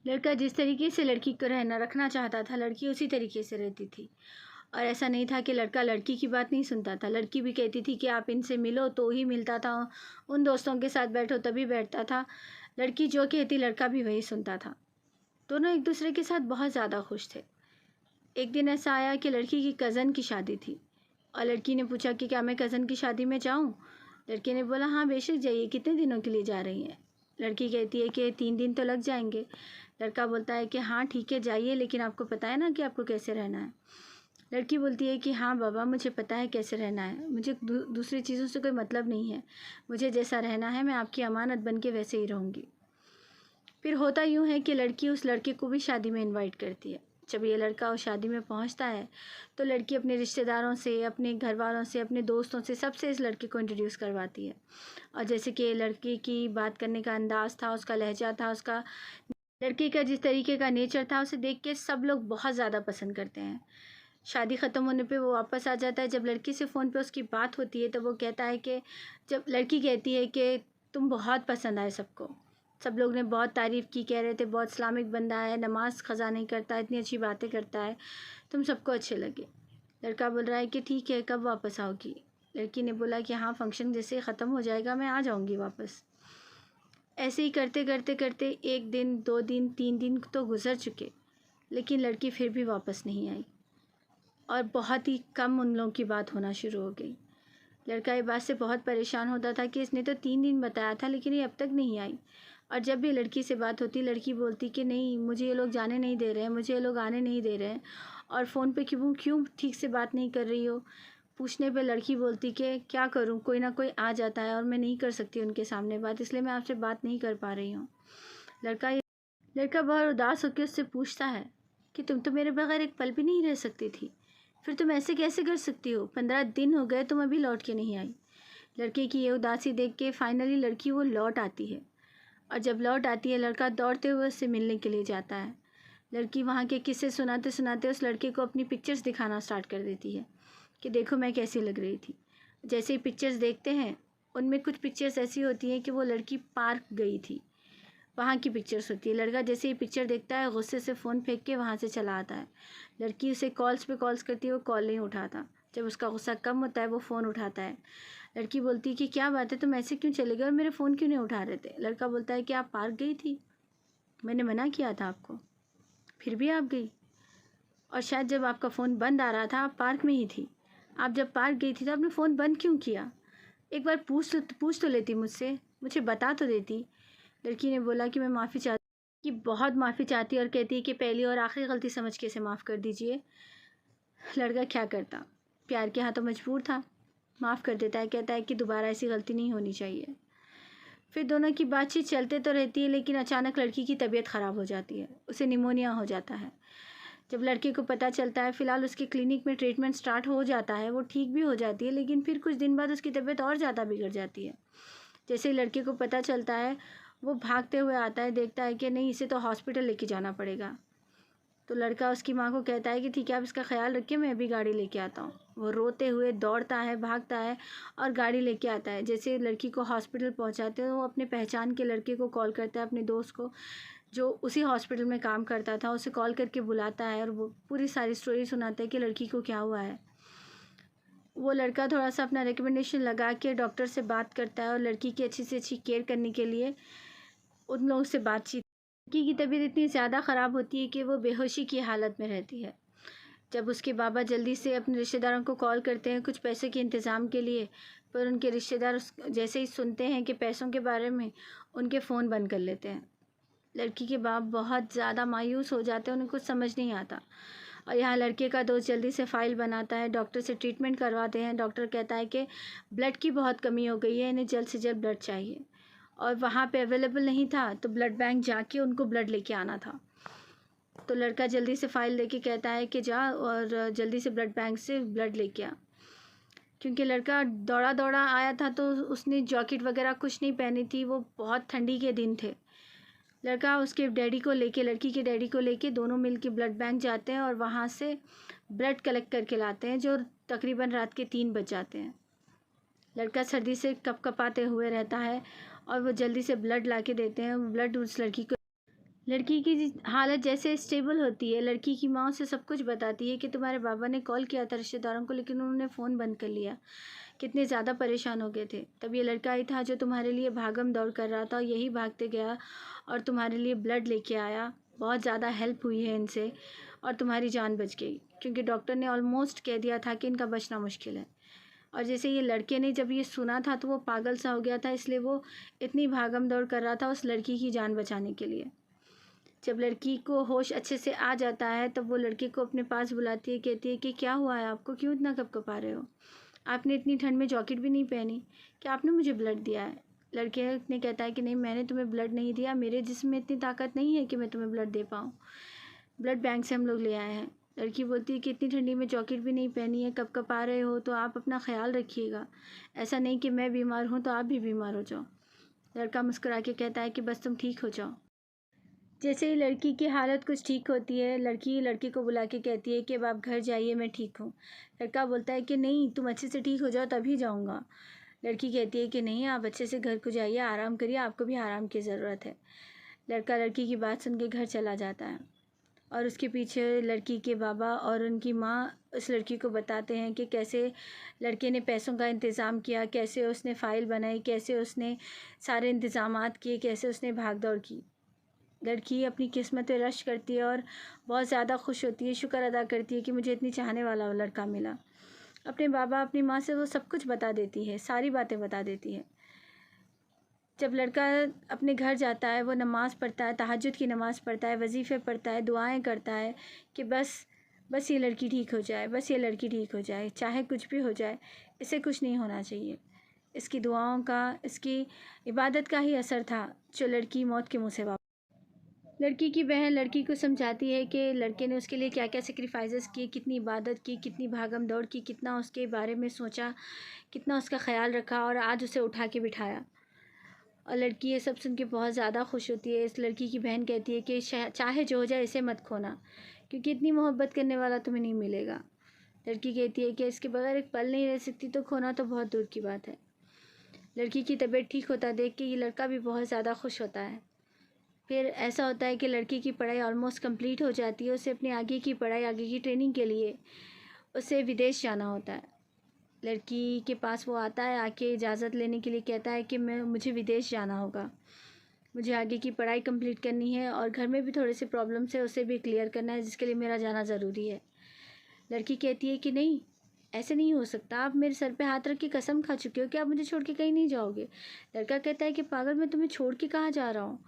लड़का जिस तरीके से लड़की को रखना चाहता था, लड़की उसी तरीके से रहती थी। और ऐसा नहीं था कि लड़का लड़की की बात नहीं सुनता था। लड़की भी कहती थी कि आप इनसे मिलो तो ही मिलता था, उन दोस्तों के साथ बैठो तभी बैठता था। लड़की जो कहती लड़का भी वही सुनता था। दोनों एक दूसरे के साथ बहुत ज़्यादा खुश थे। एक दिन ऐसा आया कि लड़की की कज़न की शादी थी और लड़की ने पूछा कि क्या मैं कज़न की शादी में जाऊँ? लड़के ने बोला हाँ बेशक जाइए, कितने दिनों के लिए जा रही हैं? लड़की कहती है कि 3 दिन तो लग जाएंगे। लड़का बोलता है कि हाँ ठीक है जाइए, लेकिन आपको पता है ना कि आपको कैसे रहना है? लड़की बोलती है कि हाँ बाबा मुझे पता है कैसे रहना है, मुझे दूसरी चीज़ों से कोई मतलब नहीं है, मुझे जैसा रहना है मैं आपकी अमानत बन के वैसे ही रहूँगी। फिर होता यूँ है कि लड़की उस लड़के को भी शादी में इनवाइट करती है। जब ये लड़का उस शादी में पहुंचता है तो लड़की अपने रिश्तेदारों से, अपने घर वालों से, अपने दोस्तों से, सबसे इस लड़के को इंट्रोड्यूस करवाती है। और जैसे कि लड़की की बात करने का अंदाज़ था, उसका लहजा था, उसका लड़के का जिस तरीके का नेचर था, उसे देख के सब लोग बहुत ज़्यादा पसंद करते हैं। शादी ख़त्म होने पे वो वापस आ जाता है। जब लड़की से फ़ोन पे उसकी बात होती है तो वो कहता है कि जब लड़की कहती है कि तुम बहुत पसंद आए सबको, सब लोग ने बहुत तारीफ़ की, कह रहे थे बहुत इस्लामिक बंदा है, नमाज़ क़ज़ा नहीं करता, इतनी अच्छी बातें करता है, तुम सबको अच्छे लगे। लड़का बोल रहा है कि ठीक है, कब वापस आओगी? लड़की ने बोला कि हाँ फ़ंक्शन जैसे ख़त्म हो जाएगा मैं आ जाऊँगी वापस। ऐसे ही करते करते करते 1 दिन, 2 दिन, 3 दिन तो गुज़र चुके, लेकिन लड़की फिर भी वापस नहीं आई और बहुत ही कम उन लोगों की बात होना शुरू हो गई। लड़का ये बात से बहुत परेशान होता था कि इसने तो 3 दिन बताया था लेकिन ये अब तक नहीं आई। और जब भी लड़की से बात होती, लड़की बोलती कि नहीं मुझे ये लोग जाने नहीं दे रहे हैं, मुझे ये लोग आने नहीं दे रहे हैं, और फ़ोन पे क्यों क्यों ठीक से बात नहीं कर रही हो? पूछने पे लड़की बोलती कि क्या करूँ, कोई ना कोई आ जाता है और मैं नहीं कर सकती उनके सामने बात, इसलिए मैं आपसे बात नहीं कर पा रही हूँ। लड़का लड़का बहुत उदास होकर उससे पूछता है कि तुम तो मेरे बगैर एक पल भी नहीं रह सकती थी, फिर तुम ऐसे कैसे कर सकती हो? 15 दिन हो गए तुम अभी लौट के नहीं आई। लड़के की ये उदासी देख के फाइनली लड़की वो लौट आती है और जब लौट आती है लड़का दौड़ते हुए उससे मिलने के लिए जाता है। लड़की वहाँ के किस्से सुनाते सुनाते उस लड़के को अपनी पिक्चर्स दिखाना स्टार्ट कर देती है कि देखो मैं कैसी लग रही थी। जैसे ही पिक्चर्स देखते हैं उनमें कुछ पिक्चर्स ऐसी होती हैं कि वो लड़की पार्क गई थी, वहाँ की पिक्चर्स होती है। लड़का जैसे ही पिक्चर देखता है गुस्से से फ़ोन फेंक के वहाँ से चला आता है। लड़की उसे कॉल्स पे कॉल्स करती है, वो कॉल नहीं उठाता। जब उसका गुस्सा कम होता है वो फ़ोन उठाता है। लड़की बोलती है कि क्या बात है, तुम ऐसे क्यों चले गए और मेरे फ़ोन क्यों नहीं उठा रहे थे? लड़का बोलता है कि आप पार्क गई थी, मैंने मना किया था आपको, फिर भी आप गई, और शायद जब आपका फ़ोन बंद आ रहा था आप पार्क में ही थी। आप जब पार्क गई थी तो आपने फ़ोन बंद क्यों किया? एक बार पूछ तो लेती मुझसे, मुझे बता तो देती। लड़की ने बोला कि मैं माफ़ी चाहती, कि बहुत माफ़ी चाहती है और कहती है कि पहली और आखिरी गलती समझ के इसे माफ़ कर दीजिए। लड़का क्या करता, प्यार के हाथों मजबूर था, माफ़ कर देता है, कहता है कि दोबारा ऐसी गलती नहीं होनी चाहिए। फिर दोनों की बातचीत चलते तो रहती है लेकिन अचानक लड़की की तबीयत ख़राब हो जाती है, उसे निमोनिया हो जाता है। जब लड़के को पता चलता है, फ़िलहाल उसके क्लिनिक में ट्रीटमेंट स्टार्ट हो जाता है, वो ठीक भी हो जाती है, लेकिन फिर कुछ दिन बाद उसकी तबीयत और ज़्यादा बिगड़ जाती है। जैसे ही लड़के को पता चलता है वो भागते हुए आता है, देखता है कि नहीं इसे तो हॉस्पिटल लेके जाना पड़ेगा। तो लड़का उसकी माँ को कहता है कि ठीक है आप इसका ख्याल रखिए, मैं अभी गाड़ी लेके आता हूँ। वो रोते हुए दौड़ता है, भागता है और गाड़ी लेके आता है। जैसे लड़की को हॉस्पिटल पहुँचाते हैं वो अपने पहचान के लड़के को कॉल करता है, अपने दोस्त को जो उसी हॉस्पिटल में काम करता था, उसे कॉल करके बुलाता है और वो पूरी सारी स्टोरी सुनाता है कि लड़की को क्या हुआ है। वो लड़का थोड़ा सा अपना रिकमेंडेशन लगा के डॉक्टर से बात करता है और लड़की की अच्छी से अच्छी केयर करने के लिए उन लोगों से बातचीत। लड़की की तबीयत इतनी ज़्यादा ख़राब होती है कि वो बेहोशी की हालत में रहती है। जब उसके बाबा जल्दी से अपने रिश्तेदारों को कॉल करते हैं कुछ पैसे के इंतज़ाम के लिए, पर उनके रिश्तेदार जैसे ही सुनते हैं कि पैसों के बारे में, उनके फ़ोन बंद कर लेते हैं। लड़की के बाप बहुत ज़्यादा मायूस हो जाते हैं, उन्हें कुछ समझ नहीं आता। और यहाँ लड़के का दोस्त जल्दी से फ़ाइल बनाता है, डॉक्टर से ट्रीटमेंट करवाते हैं। डॉक्टर कहता है कि ब्लड की बहुत कमी हो गई है, इन्हें जल्द से जल्द ब्लड चाहिए, और वहाँ पे अवेलेबल नहीं था तो ब्लड बैंक जाके उनको ब्लड लेके आना था। तो लड़का जल्दी से फ़ाइल लेके कहता है कि जा और जल्दी से ब्लड बैंक से ब्लड लेके आ। क्योंकि लड़का दौड़ा दौड़ा आया था तो उसने जैकेट वगैरह कुछ नहीं पहनी थी, वो बहुत ठंडी के दिन थे। लड़का उसके डैडी को लेके, लड़की के डैडी को लेके दोनों मिलके ब्लड बैंक जाते हैं और वहाँ से ब्लड कलेक्ट करके लाते हैं, जो तकरीबन रात के 3 बज जाते हैं। लड़का सर्दी से कपकपाते हुए रहता है और वो जल्दी से ब्लड ला के देते हैं। ब्लड उस लड़की को लड़की की हालत जैसे स्टेबल होती है, लड़की की माँ उसे सब कुछ बताती है कि तुम्हारे बाबा ने कॉल किया था रिश्तेदारों को, लेकिन उन्होंने फ़ोन बंद कर लिया। कितने ज़्यादा परेशान हो गए थे। तब ये लड़का ही था जो तुम्हारे लिए भागम दौड़ कर रहा था, और यही भागते गया और तुम्हारे लिए ब्लड लेके आया। बहुत ज़्यादा हेल्प हुई है इनसे, और तुम्हारी जान बच गई, क्योंकि डॉक्टर ने ऑलमोस्ट कह दिया था कि इनका बचना मुश्किल है। और जैसे ये लड़के ने जब ये सुना था तो वो पागल सा हो गया था, इसलिए वो इतनी भागम दौड़ कर रहा था उस लड़की की जान बचाने के लिए। जब लड़की को होश अच्छे से आ जाता है तब वो लड़के को अपने पास बुलाती है, कहती है कि क्या हुआ है आपको, क्यों इतना कँपकपा रहे हो? आपने इतनी ठंड में जैकेट भी नहीं पहनी, क्या आपने मुझे ब्लड दिया है? लड़के ने कहता है कि नहीं, मैंने तुम्हें ब्लड नहीं दिया, मेरे जिस्म में इतनी ताकत नहीं है कि मैं तुम्हें ब्लड दे पाऊँ। ब्लड बैंक से हम लोग ले आए हैं। लड़की बोलती है कि इतनी ठंडी में जैकेट भी नहीं पहनी है, कँपकपा रहे हो तो आप अपना ख़्याल रखिएगा। ऐसा नहीं कि मैं बीमार हूँ तो आप भी बीमार हो जाओ। लड़का मुस्कुरा के कहता है कि बस तुम ठीक हो जाओ। जैसे ही लड़की की हालत कुछ ठीक होती है, लड़की लड़के को बुला के कहती है कि अब आप घर जाइए, मैं ठीक हूँ। लड़का बोलता है कि नहीं, तुम अच्छे से ठीक हो जाओ तभी जाऊँगा। लड़की कहती है कि नहीं, आप अच्छे से घर को जाइए, आराम करिए, आपको भी आराम की ज़रूरत है। लड़का लड़की की बात सुन के घर चला जाता है, और उसके पीछे लड़की के बाबा और उनकी माँ उस लड़की को बताते हैं कि कैसे लड़के ने पैसों का इंतज़ाम किया, कैसे उसने फ़ाइल बनाई, कैसे उसने सारे इंतज़ामात किए, कैसे उसने भाग दौड़ की। लड़की अपनी किस्मत पे रश करती है और बहुत ज़्यादा खुश होती है, शुक्र अदा करती है कि मुझे इतनी चाहने वाला लड़का मिला। अपने बाबा, अपनी माँ से वो सब कुछ बता देती है, सारी बातें बता देती है। जब लड़का अपने घर जाता है, वो नमाज़ पढ़ता है, तहज्जुद की नमाज़ पढ़ता है, वज़ीफ़े पढ़ता है, दुआएँ करता है कि बस ये लड़की ठीक हो जाए, बस ये लड़की ठीक हो जाए, चाहे कुछ भी हो जाए, इसे कुछ नहीं होना चाहिए। इसकी दुआओं का, इसकी इबादत का ही असर था जो लड़की मौत के मुँह से लड़की की बहन लड़की को समझाती है कि लड़के ने उसके लिए क्या-क्या सैक्रिफाइसेस किए, कितनी इबादत की, कितनी भागम-दौड़ की, कितना उसके बारे में सोचा, कितना उसका ख़्याल रखा और आज उसे उठा के बिठाया। और लड़की ये सब सुन के बहुत ज़्यादा खुश होती है। इस लड़की की बहन कहती है कि चाहे जो हो जाए इसे मत खोना, क्योंकि इतनी मोहब्बत करने वाला तुम्हें नहीं मिलेगा। लड़की कहती है कि इसके बगैर एक पल नहीं रह सकती, तो खोना तो बहुत दूर की बात है। लड़की की तबीयत ठीक होता देख के ये लड़का भी बहुत ज़्यादा खुश होता है। फिर ऐसा होता है कि लड़की की पढ़ाई ऑलमोस्ट कंप्लीट हो जाती है। उसे अपनी आगे की पढ़ाई, आगे की ट्रेनिंग के लिए उसे विदेश जाना होता है। लड़की के पास वो आता है, आके इजाज़त लेने के लिए कहता है कि मुझे विदेश जाना होगा, मुझे आगे की पढ़ाई कंप्लीट करनी है और घर में भी थोड़े से प्रॉब्लम्स है, उसे भी क्लियर करना है, जिसके लिए मेरा जाना ज़रूरी है। लड़की कहती है कि नहीं, ऐसे नहीं हो सकता, आप मेरे सर पे हाथ रख के कसम खा चुके हो कि आप मुझे छोड़ के कहीं नहीं जाओगे। लड़का कहता है कि पागल, मैं तुम्हें छोड़ के कहाँ जा रहा हूँ।